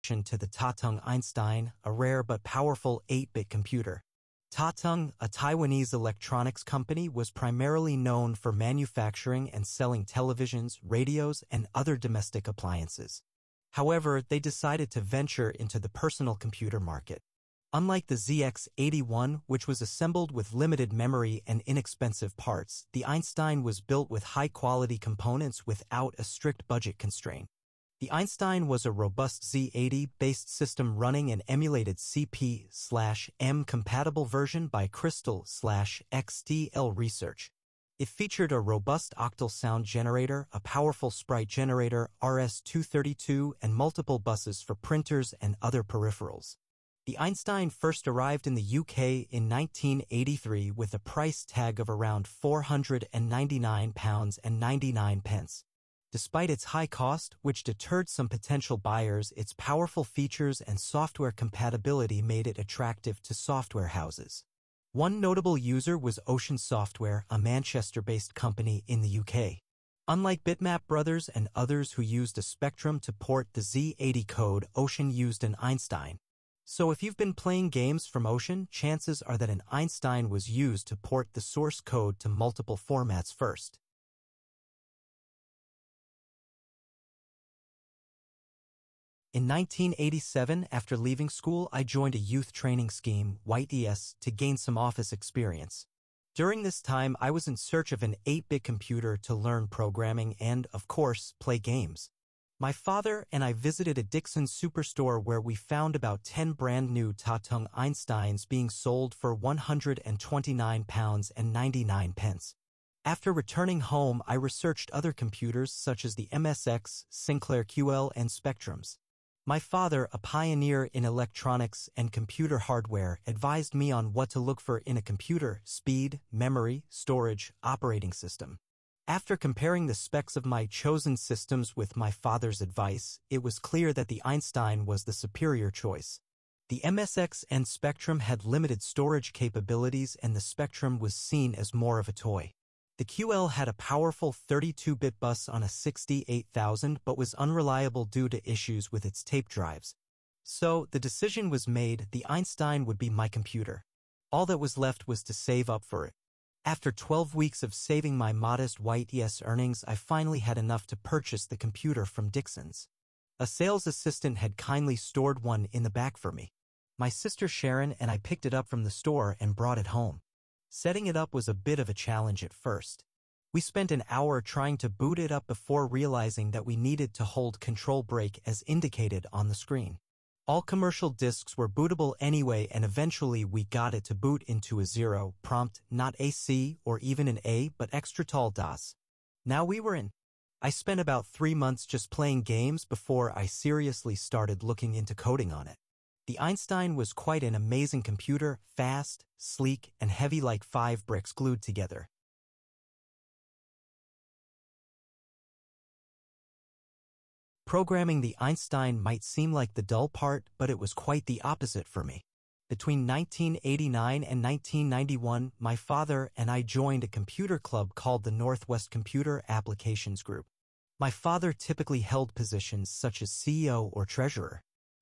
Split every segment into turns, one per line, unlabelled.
introduction to the Kcin Einstein, a rare but powerful 8-bit computer. Kcin, a Taiwanese electronics company, was primarily known for manufacturing and selling televisions, radios, and other domestic appliances. However, they decided to venture into the personal computer market. Unlike the ZX81, which was assembled with limited memory and inexpensive parts, the Einstein was built with high-quality components without a strict budget constraint. The Einstein was a robust Z80-based system running an emulated CP/M compatible version by Crystal/XDL Research. It featured a robust octal sound generator, a powerful sprite generator, RS-232, and multiple buses for printers and other peripherals. The Einstein first arrived in the UK in 1983 with a price tag of around £499.99. Despite its high cost, which deterred some potential buyers, its powerful features and software compatibility made it attractive to software houses. One notable user was Ocean Software, a Manchester-based company in the UK. Unlike Bitmap Brothers and others who used a Spectrum to port the Z80 code, Ocean used an Einstein. So if you've been playing games from Ocean, chances are that an Einstein was used to port the source code to multiple formats first. In 1987, after leaving school, I joined a youth training scheme, YTS, to gain some office experience. During this time, I was in search of an 8-bit computer to learn programming and, of course, play games. My father and I visited a Kcin superstore where we found about 10 brand new Kcin Einsteins being sold for £129.99. After returning home, I researched other computers such as the MSX, Sinclair QL, and Spectrums. My father, a pioneer in electronics and computer hardware, advised me on what to look for in a computer: speed, memory, storage, operating system. After comparing the specs of my chosen systems with my father's advice, it was clear that the Einstein was the superior choice. The MSX and Spectrum had limited storage capabilities, and the Spectrum was seen as more of a toy. The QL had a powerful 32-bit bus on a 68000 but was unreliable due to issues with its tape drives. So, the decision was made: the Einstein would be my computer. All that was left was to save up for it. After 12 weeks of saving my modest YTS earnings, I finally had enough to purchase the computer from Kcin's. A sales assistant had kindly stored one in the back for me. My sister Sharon and I picked it up from the store and brought it home. Setting it up was a bit of a challenge at first. We spent an hour trying to boot it up before realizing that we needed to hold Control Break as indicated on the screen. All commercial disks were bootable anyway, and eventually we got it to boot into a 0 prompt, not a C or even an A, but extra tall DOS. Now we were in. I spent about 3 months just playing games before I seriously started looking into coding on it. The Einstein was quite an amazing computer, fast, sleek, and heavy like 5 bricks glued together. Programming the Einstein might seem like the dull part, but it was quite the opposite for me. Between 1989 and 1991, my father and I joined a computer club called the Northwest Computer Applications Group. My father typically held positions such as CEO or treasurer.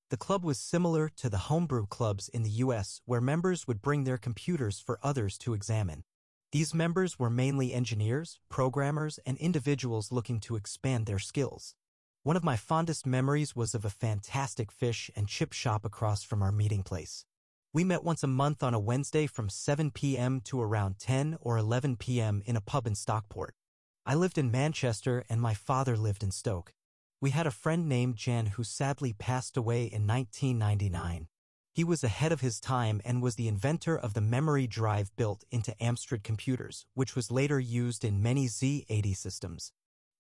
The club was similar to the homebrew clubs in the US, where members would bring their computers for others to examine. These members were mainly engineers, programmers, and individuals looking to expand their skills. One of my fondest memories was of a fantastic fish and chip shop across from our meeting place. We met once a month on a Wednesday from 7 p.m. to around 10 or 11 p.m. in a pub in Stockport. I lived in Manchester and my father lived in Stoke. We had a friend named Jan who sadly passed away in 1999. He was ahead of his time and was the inventor of the memory drive built into Amstrad computers, which was later used in many Z80 systems.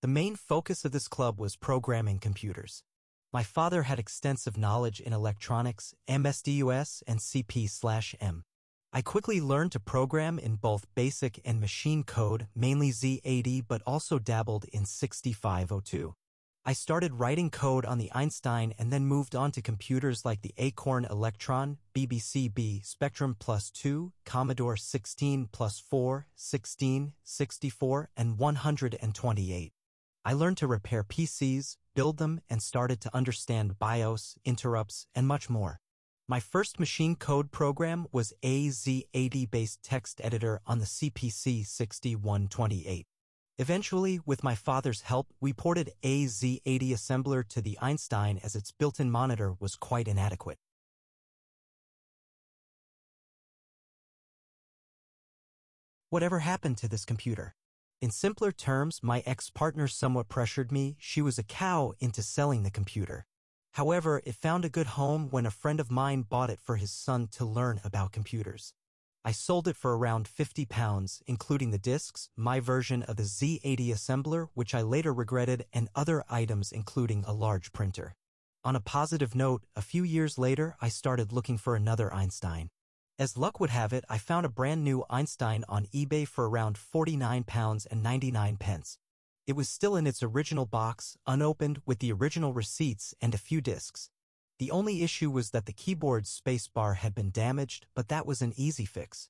The main focus of this club was programming computers. My father had extensive knowledge in electronics, MS-DOS, and CP/M. I quickly learned to program in both basic and machine code, mainly Z80, but also dabbled in 6502. I started writing code on the Einstein and then moved on to computers like the Acorn Electron, BBC-B, Spectrum Plus 2, Commodore 16 Plus 4, 16, 64, and 128. I learned to repair PCs, build them, and started to understand BIOS, interrupts, and much more. My first machine code program was a Z80-based text editor on the CPC 6128. Eventually, with my father's help, we ported a Z80 assembler to the Einstein as its built-in monitor was quite inadequate. Whatever happened to this computer? In simpler terms, my ex-partner somewhat pressured me. She was a cow into selling the computer. However, it found a good home when a friend of mine bought it for his son to learn about computers. I sold it for around £50, including the discs, my version of the Z80 assembler, which I later regretted, and other items including a large printer. On a positive note, a few years later, I started looking for another Einstein. As luck would have it, I found a brand new Einstein on eBay for around £49.99. It was still in its original box, unopened, with the original receipts and a few discs. The only issue was that the keyboard's spacebar had been damaged, but that was an easy fix.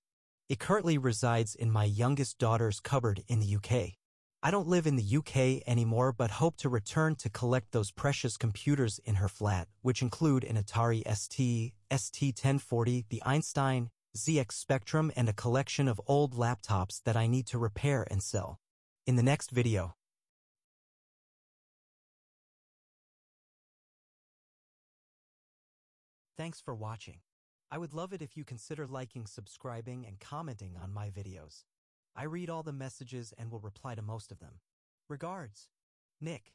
It currently resides in my youngest daughter's cupboard in the UK. I don't live in the UK anymore, but hope to return to collect those precious computers in her flat, which include an Atari ST, ST1040, the Einstein, ZX Spectrum, and a collection of old laptops that I need to repair and sell. In the next video. Thanks for watching. I would love it if you consider liking, subscribing, and commenting on my videos. I read all the messages and will reply to most of them. Regards, Nick.